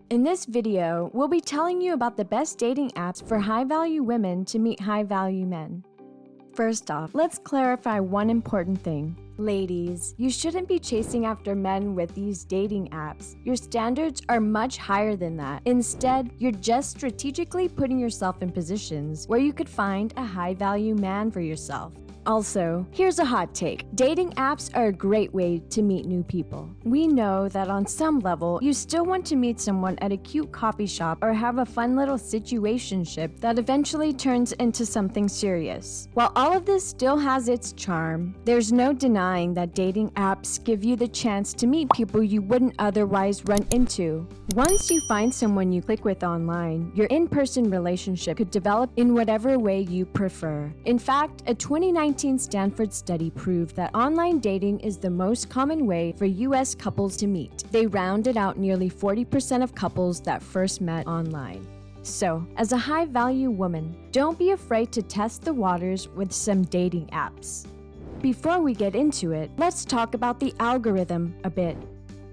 In this video, we'll be telling you about the best dating apps for high-value women to meet high-value men. First off, let's clarify one important thing. Ladies, you shouldn't be chasing after men with these dating apps. Your standards are much higher than that. Instead, you're just strategically putting yourself in positions where you could find a high-value man for yourself. Also, here's a hot take. Dating apps are a great way to meet new people. We know that on some level, you still want to meet someone at a cute coffee shop or have a fun little situationship that eventually turns into something serious. While all of this still has its charm, there's no denying that dating apps give you the chance to meet people you wouldn't otherwise run into. Once you find someone you click with online, your in-person relationship could develop in whatever way you prefer. In fact, a 2019 Stanford study proved that online dating is the most common way for U.S. couples to meet. They rounded out nearly 40% of couples that first met online. So, as a high-value woman, don't be afraid to test the waters with some dating apps. Before we get into it, let's talk about the algorithm a bit.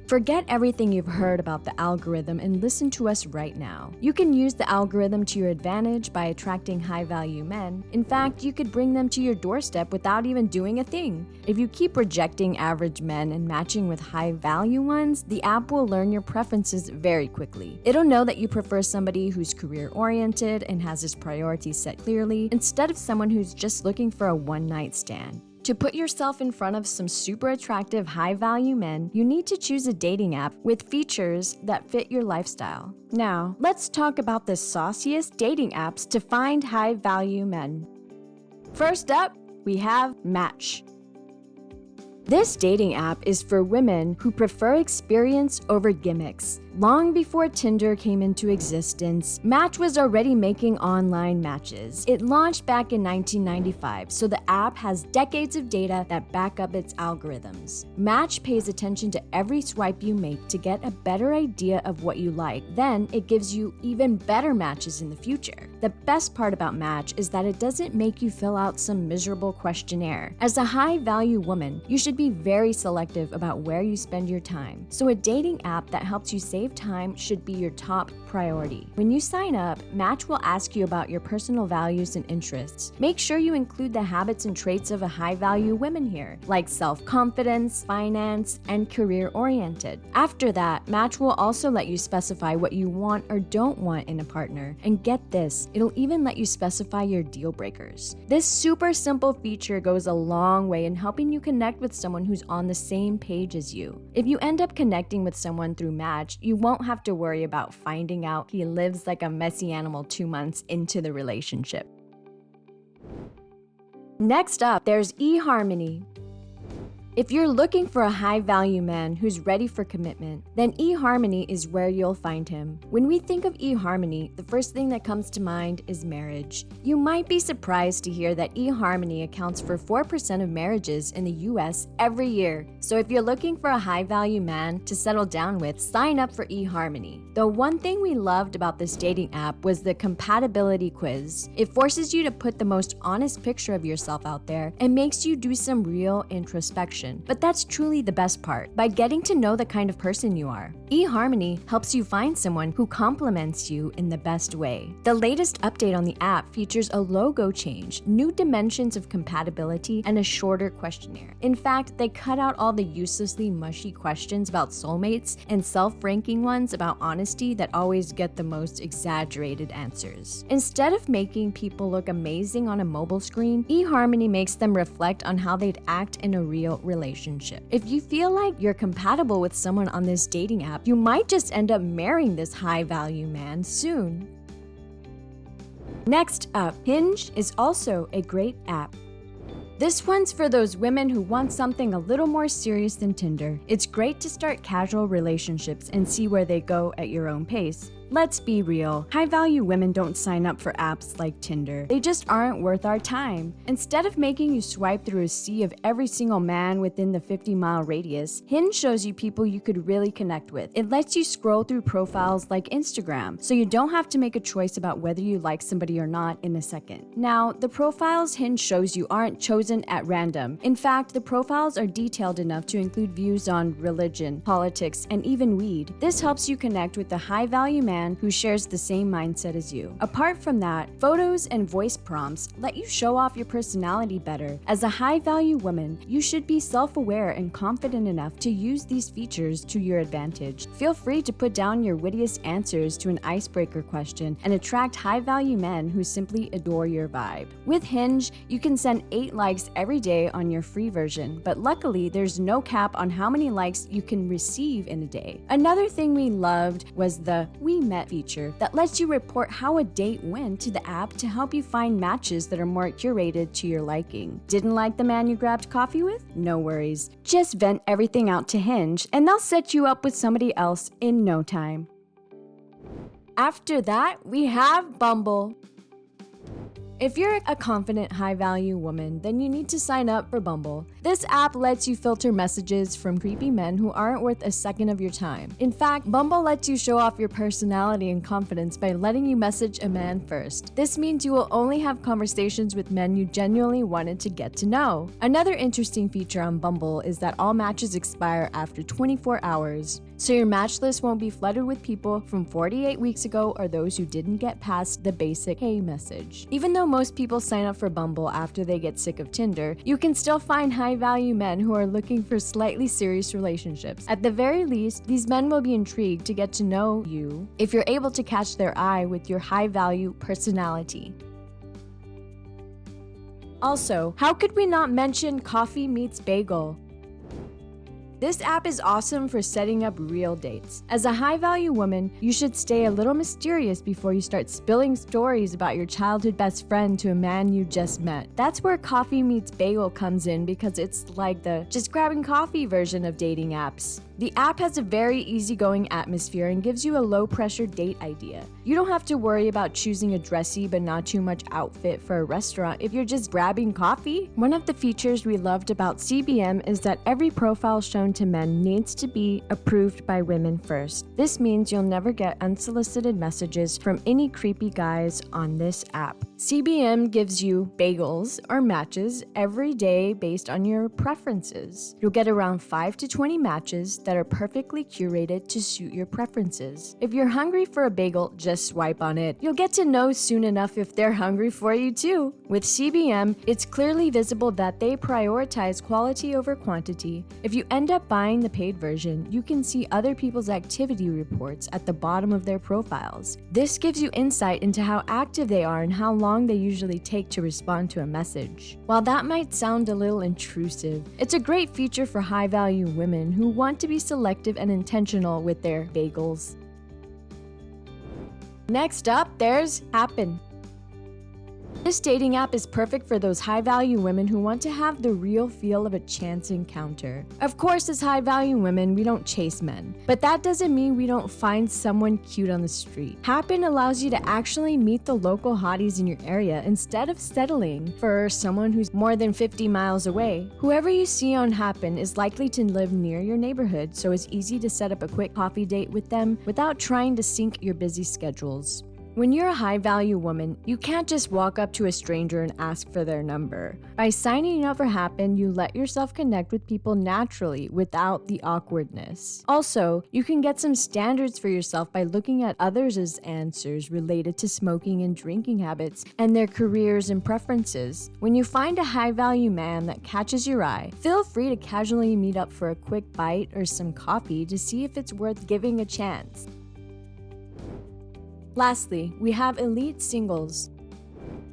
Forget everything you've heard about the algorithm and listen to us right now. You can use the algorithm to your advantage by attracting high-value men. In fact, you could bring them to your doorstep without even doing a thing. If you keep rejecting average men and matching with high-value ones, the app will learn your preferences very quickly. It'll know that you prefer somebody who's career-oriented and has his priorities set clearly, instead of someone who's just looking for a one-night stand. To put yourself in front of some super attractive high-value men, you need to choose a dating app with features that fit your lifestyle. Now, let's talk about the sauciest dating apps to find high-value men. First up, we have Match. This dating app is for women who prefer experience over gimmicks. Long before Tinder came into existence, Match was already making online matches. It launched back in 1995, so the app has decades of data that back up its algorithms. Match pays attention to every swipe you make to get a better idea of what you like. Then it gives you even better matches in the future. The best part about Match is that it doesn't make you fill out some miserable questionnaire. As a high-value woman, you should be very selective about where you spend your time. So a dating app that helps you save time should be your top priority. When you sign up, Match will ask you about your personal values and interests. Make sure you include the habits and traits of a high-value woman here, like self-confidence, finance, and career-oriented. After that, Match will also let you specify what you want or don't want in a partner. And get this, it'll even let you specify your deal breakers. This super simple feature goes a long way in helping you connect with someone who's on the same page as you. If you end up connecting with someone through Match, you won't have to worry about finding out he lives like a messy animal 2 months into the relationship. Next up, there's eHarmony. If you're looking for a high-value man who's ready for commitment, then eHarmony is where you'll find him. When we think of eHarmony, the first thing that comes to mind is marriage. You might be surprised to hear that eHarmony accounts for 4% of marriages in the US every year. So if you're looking for a high-value man to settle down with, sign up for eHarmony. The one thing we loved about this dating app was the compatibility quiz. It forces you to put the most honest picture of yourself out there and makes you do some real introspection. But that's truly the best part, by getting to know the kind of person you are. eHarmony helps you find someone who compliments you in the best way. The latest update on the app features a logo change, new dimensions of compatibility, and a shorter questionnaire. In fact, they cut out all the uselessly mushy questions about soulmates and self-ranking ones about honesty that always get the most exaggerated answers. Instead of making people look amazing on a mobile screen, eHarmony makes them reflect on how they'd act in a real relationship. If you feel like you're compatible with someone on this dating app, you might just end up marrying this high-value man soon. Next up, Hinge is also a great app. This one's for those women who want something a little more serious than Tinder. It's great to start casual relationships and see where they go at your own pace. Let's be real, high-value women don't sign up for apps like Tinder. They just aren't worth our time. Instead of making you swipe through a sea of every single man within the 50-mile radius, Hinge shows you people you could really connect with. It lets you scroll through profiles like Instagram, so you don't have to make a choice about whether you like somebody or not in a second. Now, the profiles Hinge shows you aren't chosen at random. In fact, the profiles are detailed enough to include views on religion, politics, and even weed. This helps you connect with the high-value man who shares the same mindset as you. Apart from that, photos and voice prompts let you show off your personality better. As a high-value woman, you should be self-aware and confident enough to use these features to your advantage. Feel free to put down your wittiest answers to an icebreaker question and attract high-value men who simply adore your vibe. With Hinge, you can send 8 likes every day on your free version, but luckily there's no cap on how many likes you can receive in a day. Another thing we loved was the We Met feature that lets you report how a date went to the app to help you find matches that are more curated to your liking. Didn't like the man you grabbed coffee with? No worries. Just vent everything out to Hinge and they'll set you up with somebody else in no time. After that, we have Bumble. If you're a confident, high-value woman, then you need to sign up for Bumble. This app lets you filter messages from creepy men who aren't worth a second of your time. In fact, Bumble lets you show off your personality and confidence by letting you message a man first. This means you will only have conversations with men you genuinely wanted to get to know. Another interesting feature on Bumble is that all matches expire after 24 hours. So your match list won't be flooded with people from 48 weeks ago or those who didn't get past the basic hey message. Even though most people sign up for Bumble after they get sick of Tinder, you can still find high-value men who are looking for slightly serious relationships. At the very least, these men will be intrigued to get to know you if you're able to catch their eye with your high-value personality. Also, how could we not mention Coffee Meets Bagel? This app is awesome for setting up real dates. As a high-value woman, you should stay a little mysterious before you start spilling stories about your childhood best friend to a man you just met. That's where Coffee Meets Bagel comes in because it's like the just grabbing coffee version of dating apps. The app has a very easygoing atmosphere and gives you a low-pressure date idea. You don't have to worry about choosing a dressy but not too much outfit for a restaurant if you're just grabbing coffee. One of the features we loved about CBM is that every profile shown to men needs to be approved by women first. This means you'll never get unsolicited messages from any creepy guys on this app. CBM gives you bagels or matches every day based on your preferences. You'll get around 5 to 20 matches that are perfectly curated to suit your preferences. If you're hungry for a bagel, just swipe on it. You'll get to know soon enough if they're hungry for you too. With CBM, it's clearly visible that they prioritize quality over quantity. If you end up buying the paid version, you can see other people's activity reports at the bottom of their profiles. This gives you insight into how active they are and how long they usually take to respond to a message. While that might sound a little intrusive, it's a great feature for high-value women who want to be selective and intentional with their bagels. Next up, there's Appin. This dating app is perfect for those high-value women who want to have the real feel of a chance encounter. Of course, as high-value women, we don't chase men, but that doesn't mean we don't find someone cute on the street. Appin allows you to actually meet the local hotties in your area instead of settling for someone who's more than 50 miles away. Whoever you see on Appin is likely to live near your neighborhood, so it's easy to set up a quick coffee date with them without trying to sync your busy schedules. When you're a high-value woman, you can't just walk up to a stranger and ask for their number. By signing up for Appin, you let yourself connect with people naturally without the awkwardness. Also, you can get some standards for yourself by looking at others' answers related to smoking and drinking habits and their careers and preferences. When you find a high-value man that catches your eye, feel free to casually meet up for a quick bite or some coffee to see if it's worth giving a chance. Lastly, we have Elite Singles.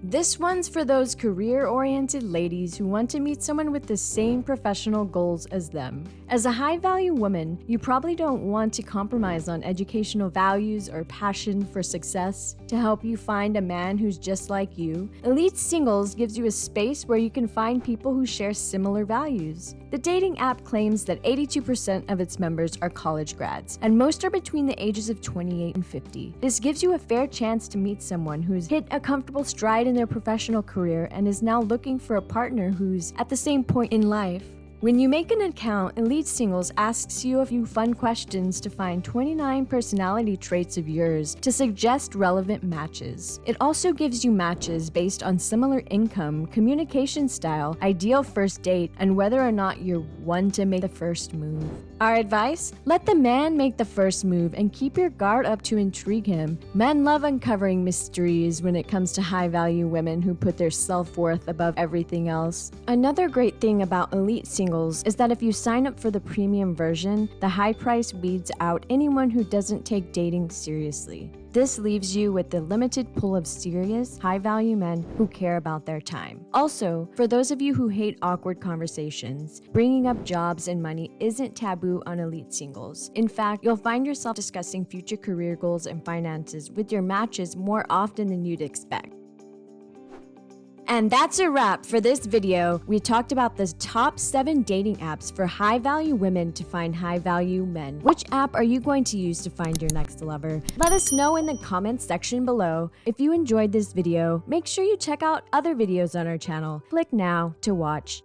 This one's for those career-oriented ladies who want to meet someone with the same professional goals as them. As a high-value woman, you probably don't want to compromise on educational values or passion for success to help you find a man who's just like you. Elite Singles gives you a space where you can find people who share similar values. The dating app claims that 82% of its members are college grads, and most are between the ages of 28 and 50. This gives you a fair chance to meet someone who's hit a comfortable stride in their professional career and is now looking for a partner who's at the same point in life. When you make an account, Elite Singles asks you a few fun questions to find 29 personality traits of yours to suggest relevant matches. It also gives you matches based on similar income, communication style, ideal first date, and whether or not you're one to make the first move. Our advice? Let the man make the first move and keep your guard up to intrigue him. Men love uncovering mysteries when it comes to high-value women who put their self-worth above everything else. Another great thing about Elite Singles is that if you sign up for the premium version, the high price weeds out anyone who doesn't take dating seriously. This leaves you with the limited pool of serious, high-value men who care about their time. Also, for those of you who hate awkward conversations, bringing up jobs and money isn't taboo on Elite Singles. In fact, you'll find yourself discussing future career goals and finances with your matches more often than you'd expect. And that's a wrap for this video. We talked about the top 7 dating apps for high-value women to find high-value men. Which app are you going to use to find your next lover? Let us know in the comments section below. If you enjoyed this video, make sure you check out other videos on our channel. Click now to watch.